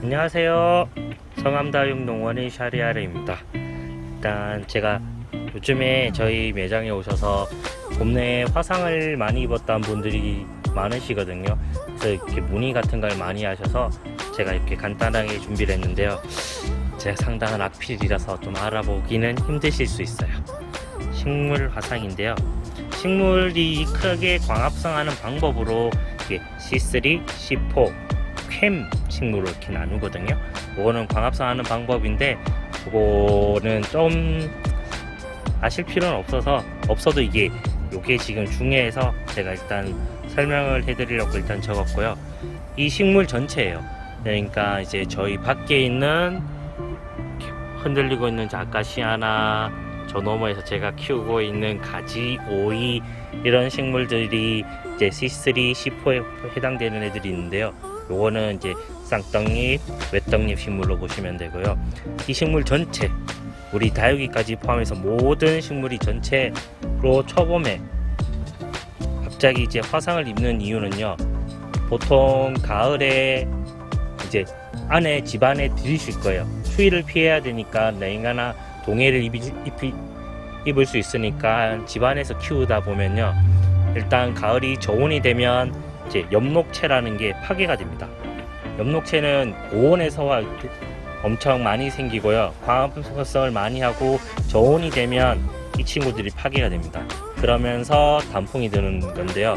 안녕하세요. 성암다육농원의 샤리아르입니다. 일단 제가 요즘에 저희 매장에 오셔서 봄내에 화상을 많이 입었던 분들이 많으시거든요. 그래서 이렇게 문의 같은 걸 많이 하셔서 제가 이렇게 간단하게 준비를 했는데요. 제가 상당한 악필이라서 좀 알아보기는 힘드실 수 있어요. 식물 화상인데요. 식물이 크게 광합성하는 방법으로 C3, C4, 캠 식물로 이렇게 나누거든요. 이거는 광합성하는 방법인데 이거는 좀 아실 필요는 없어도 요게 지금 중요해서 제가 일단 설명을 해드리려고 일단 적었고요. 이 식물 전체예요. 그러니까 이제 저희 밖에 있는 흔들리고 있는 아카시아나, 저 너머에서 제가 키우고 있는 가지, 오이 이런 식물들이 이제 C3, C4에 해당되는 애들이 있는데요. 요거는 이제 쌍떡잎, 외떡잎 식물로 보시면 되고요. 이 식물 전체, 우리 다육이까지 포함해서 모든 식물이 전체로 초봄에 갑자기 이제 화상을 입는 이유는요. 보통 가을에 이제 집안에 들이실 거예요. 추위를 피해야 되니까 냉이나 동해를 입을 수 있으니까 집안에서 키우다 보면요. 일단 가을이 저온이 되면 이제 엽록체라는 게 파괴가 됩니다. 엽록체는 고온에서 엄청 많이 생기고요. 광합성을 많이 하고 저온이 되면 이 친구들이 파괴가 됩니다. 그러면서 단풍이 드는 건데요.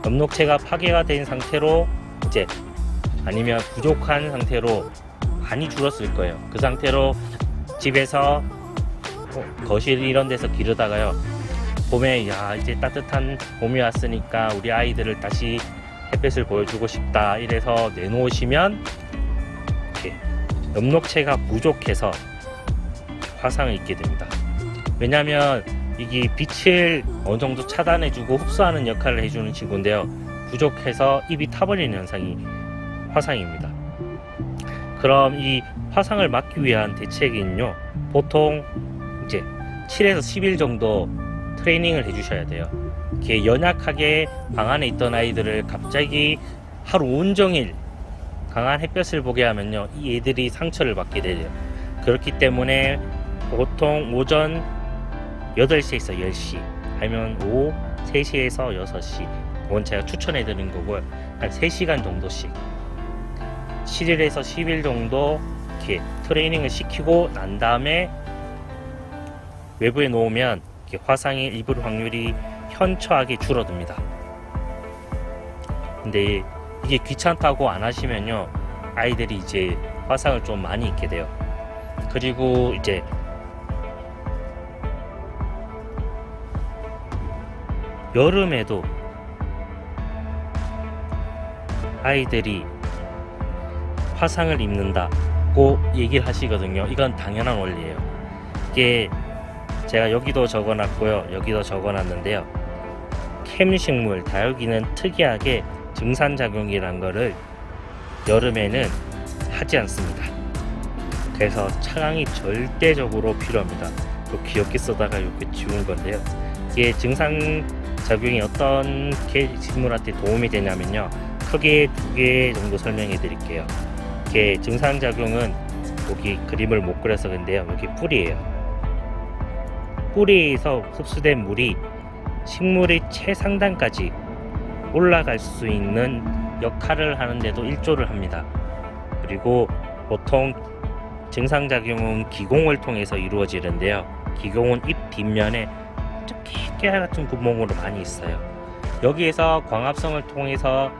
엽록체가 파괴가 된 상태로 이제 아니면 부족한 상태로 많이 줄었을 거예요. 그 상태로 집에서 거실 이런 데서 기르다가요. 봄에 이제 따뜻한 봄이 왔으니까 우리 아이들을 다시 햇볕을 보여주고 싶다 이래서 내놓으시면 이렇게 엽록체가 부족해서 화상을 입게 됩니다. 왜냐하면 이게 빛을 어느 정도 차단해주고 흡수하는 역할을 해주는 친구인데요. 부족해서 입이 타버리는 현상이 화상입니다. 그럼 이 화상을 막기 위한 대책은요. 보통 이제 7에서 10일 정도 트레이닝을 해주셔야 돼요. 이렇게 연약하게 방 안에 있던 아이들을 갑자기 하루 온종일 강한 햇볕을 보게 하면요. 이 애들이 상처를 받게 되죠. 그렇기 때문에 보통 오전 8시에서 10시 아니면 오후 3시에서 6시 이건 제가 추천해 드리는 거고요. 한 3시간 정도씩 7일에서 10일 정도 이렇게 트레이닝을 시키고 난 다음에 외부에 놓으면 화상이 입을 확률이 현저하게 줄어듭니다. 근데 이게 귀찮다고 안 하시면요. 아이들이 이제 화상을 좀 많이 입게 돼요. 그리고 이제 여름에도 아이들이 화상을 입는다고 얘기를 하시거든요. 이건 당연한 원리예요. 이게 제가 여기도 적어놨고요. 여기도 적어놨는데요. 캠식물, 다육이는 특이하게 증산작용이란 거를 여름에는 하지 않습니다. 그래서 차광이 절대적으로 필요합니다. 또 귀엽게 써다가 이렇게 지운 건데요. 이게 증산작용이 어떤 식물한테 도움이 되냐면요. 크게 2개 정도 설명해 드릴게요. 이게 증산작용은 여기 그림을 못 그려서 근데요. 여기 뿌리예요. 뿌리에서 흡수된 물이 식물의 최상단까지 올라갈 수 있는 역할을 하는데도 일조를 합니다. 그리고 보통 증상작용은 기공을 통해서 이루어지는데요. 기공은 잎 뒷면에 깨알 같은 구멍으로 많이 있어요. 여기에서 광합성을 통해서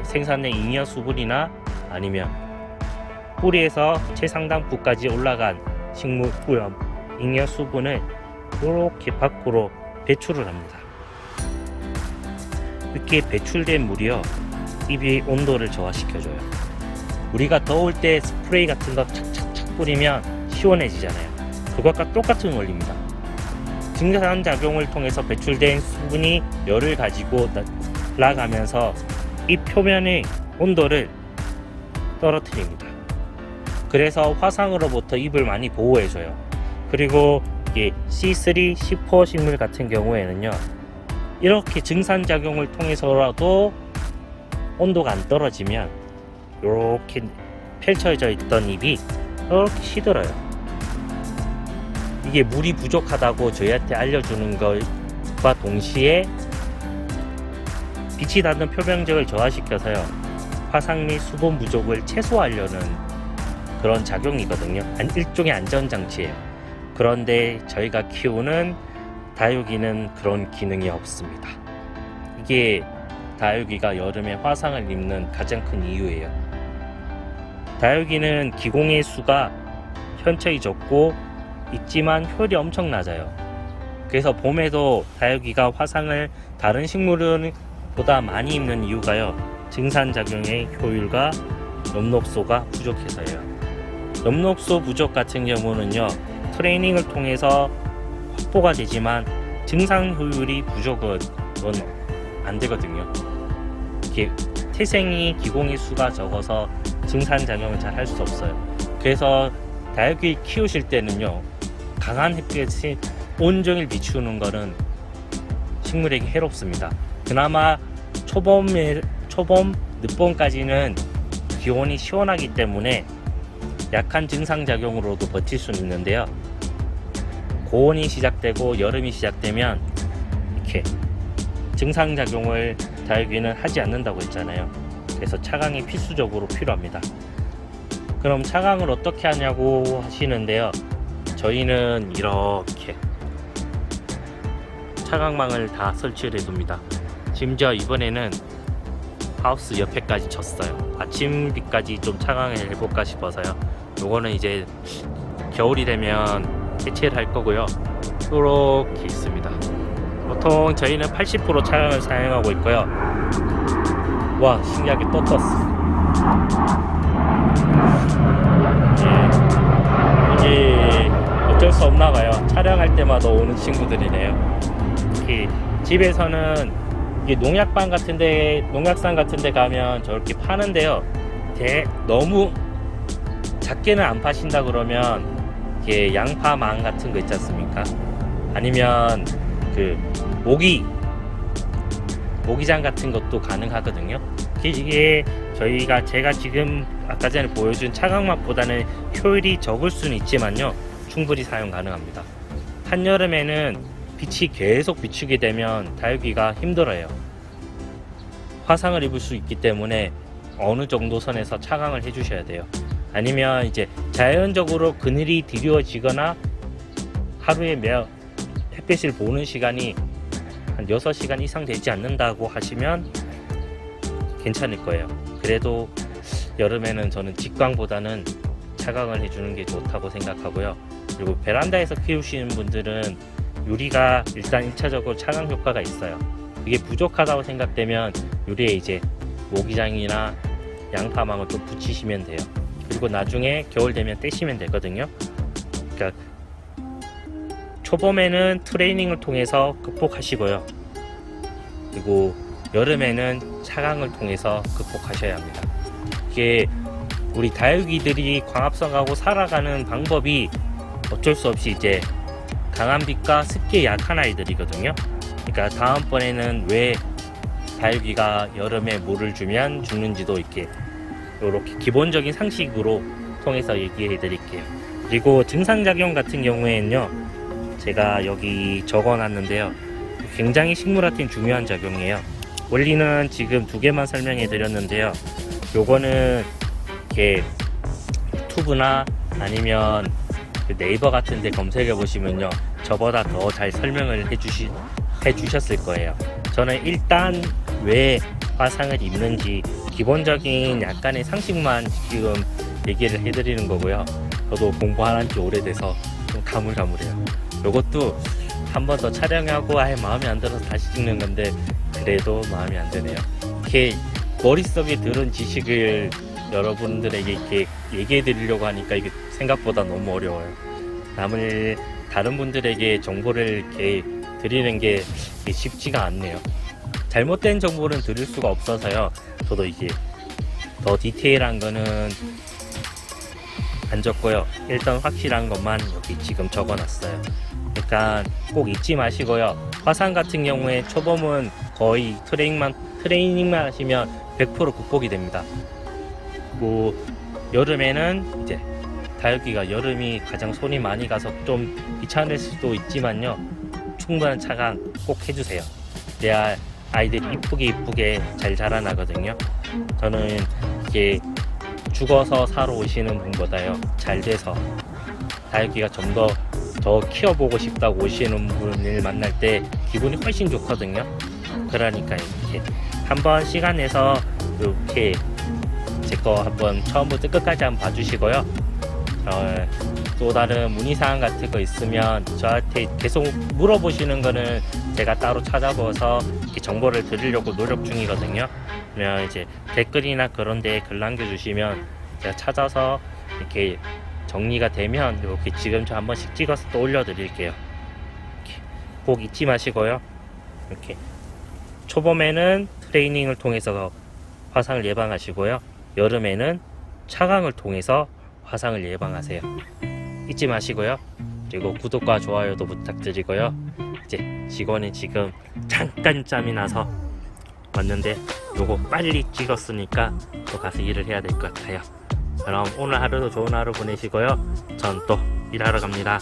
생산된 잉여 수분이나 아니면 뿌리에서 최상단부까지 올라간 식물 뿌염 잉여 수분을 이렇게 밖으로 배출을 합니다. 이렇게 배출된 물이요. 잎의 온도를 저하시켜줘요. 우리가 더울 때 스프레이 같은 거 착착착 뿌리면 시원해지잖아요. 그것과 똑같은 원리입니다. 증산작용을 통해서 배출된 수분이 열을 가지고 나가면서 이 표면의 온도를 떨어뜨립니다. 그래서 화상으로부터 잎을 많이 보호해줘요. 그리고 C3, C4 식물 같은 경우에는요. 이렇게 증산작용을 통해서라도 온도가 안 떨어지면 이렇게 펼쳐져 있던 잎이 이렇게 시들어요. 이게 물이 부족하다고 저희한테 알려주는 것과 동시에 빛이 닿는 표면적을 저하시켜서요, 화상 및 수분 부족을 최소화하려는 그런 작용이거든요. 일종의 안전장치예요. 그런데 저희가 키우는 다육이는 그런 기능이 없습니다. 이게 다육이가 여름에 화상을 입는 가장 큰 이유예요. 다육이는 기공의 수가 현저히 적고 있지만 효율이 엄청 낮아요. 그래서 봄에도 다육이가 화상을 다른 식물보다 많이 입는 이유가요, 증산작용의 효율과 엽록소가 부족해서예요. 엽록소 부족 같은 경우는요, 트레이닝을 통해서 확보가 되지만 증상 효율이 부족은 안 되거든요. 이게 태생이 기공의 수가 적어서 증산작용을 잘 할 수 없어요. 그래서 다육이 키우실 때는요, 강한 햇빛이 온종일 비추는 거는 식물에게 해롭습니다. 그나마 초봄, 늦봄까지는 기온이 시원하기 때문에 약한 증상작용으로도 버틸 수는 있는데요, 고온이 시작되고 여름이 시작되면 이렇게 증상작용을 다육이는 하지 않는다고 했잖아요. 그래서 차광이 필수적으로 필요합니다. 그럼 차광을 어떻게 하냐고 하시는데요, 저희는 이렇게 차광망을 다 설치를 해둡니다. 심지어 이번에는 하우스 옆에까지 졌어요. 아침비까지 좀 차광을 해볼까 싶어서요. 요거는 이제 겨울이 되면 해체를 할 거고요. 이렇게 있습니다. 보통 저희는 80% 차광을 사용하고 있고요. 와, 신기하게 또 떴어. 이게 어쩔 수 없나 봐요. 촬영할 때마다 오는 친구들이네요. 특히 집에서는 이게 농약방 같은데, 농약산 같은데 가면 저렇게 파는데요, 너무 작게는 안 파신다 그러면 이게 양파망 같은 거 있지 않습니까? 아니면 그 모기장 같은 것도 가능하거든요. 이게 제가 지금 아까 전에 보여준 차광막보다는 효율이 적을 수는 있지만요, 충분히 사용 가능합니다. 한여름에는 빛이 계속 비추게 되면 다육이가 힘들어요. 화상을 입을 수 있기 때문에 어느 정도 선에서 차광을 해주셔야 돼요. 아니면 이제 자연적으로 그늘이 드리워지거나 하루에 햇빛을 보는 시간이 한 6시간 이상 되지 않는다고 하시면 괜찮을 거예요. 그래도 여름에는 저는 직광보다는 차광을 해주는 게 좋다고 생각하고요. 그리고 베란다에서 키우시는 분들은 유리가 일단 1차적으로 차광 효과가 있어요. 그게 부족하다고 생각되면 유리에 이제 모기장이나 양파망을 좀 붙이시면 돼요. 그리고 나중에 겨울 되면 떼시면 되거든요. 그러니까 초봄에는 트레이닝을 통해서 극복하시고요. 그리고 여름에는 차광을 통해서 극복하셔야 합니다. 이게 우리 다육이들이 광합성하고 살아가는 방법이 어쩔 수 없이 이제 강한 빛과 습기에 약한 아이들이거든요. 그러니까 다음번에는 왜 다육이가 여름에 물을 주면 죽는지도 이렇게 기본적인 상식으로 통해서 얘기해 드릴게요. 그리고 증상작용 같은 경우에는요, 제가 여기 적어 놨는데요, 굉장히 식물한테는 중요한 작용이에요. 원리는 지금 2개만 설명해 드렸는데요, 요거는 이렇게 유튜브나 아니면 네이버 같은 데 검색해 보시면요, 저보다 더 잘 설명을 해주셨을 거예요. 저는 일단 왜 화상을 입는지 기본적인 약간의 상식만 지금 얘기를 해드리는 거고요. 저도 공부 안 한 지 오래돼서 좀 가물가물해요. 요것도 한 번 더 촬영하고 마음에 안 들어서 다시 찍는 건데, 그래도 마음에 안 드네요. 이렇게 머릿속에 들은 지식을 여러분들에게 이렇게 얘기해 드리려고 하니까 이게 생각보다 너무 어려워요. 다른 분들에게 정보를 이렇게 드리는 게 쉽지가 않네요. 잘못된 정보는 들을 수가 없어서요. 저도 이게 더 디테일한 거는 안 적고요. 일단 확실한 것만 여기 지금 적어놨어요. 그러니까 꼭 잊지 마시고요. 화상 같은 경우에 초봄은 거의 트레이닝만 하시면 100% 극복이 됩니다. 그리고 여름에는 이제 다육이가 여름이 가장 손이 많이 가서 좀 귀찮을 수도 있지만요, 충분한 차강 꼭 해주세요. 그래야 아이들이 이쁘게 잘 자라나거든요. 저는 이게 죽어서 사러 오시는 분보다요, 잘 돼서 다육이가 좀 더 키워보고 싶다고 오시는 분을 만날 때 기분이 훨씬 좋거든요. 그러니까 이렇게 한번 시간 내서 이렇게 제 거 한번 처음부터 끝까지 한번 봐주시고요. 또 다른 문의사항 같은 거 있으면 저한테 계속 물어보시는 거는 제가 따로 찾아봐서 이렇게 정보를 드리려고 노력 중이거든요. 그러면 이제 댓글이나 그런 데에 글 남겨주시면 제가 찾아서 이렇게 정리가 되면 이렇게 지금 저 한 번씩 찍어서 또 올려드릴게요. 이렇게 꼭 잊지 마시고요. 이렇게 초봄에는 트레이닝을 통해서 화상을 예방하시고요. 여름에는 차광을 통해서 화상을 예방하세요. 잊지 마시고요. 그리고 구독과 좋아요도 부탁드리고요. 이제 직원이 지금 잠깐 짬이 나서 왔는데 요거 빨리 찍었으니까 또 가서 일을 해야 될 것 같아요. 그럼 오늘 하루도 좋은 하루 보내시고요. 전 또 일하러 갑니다.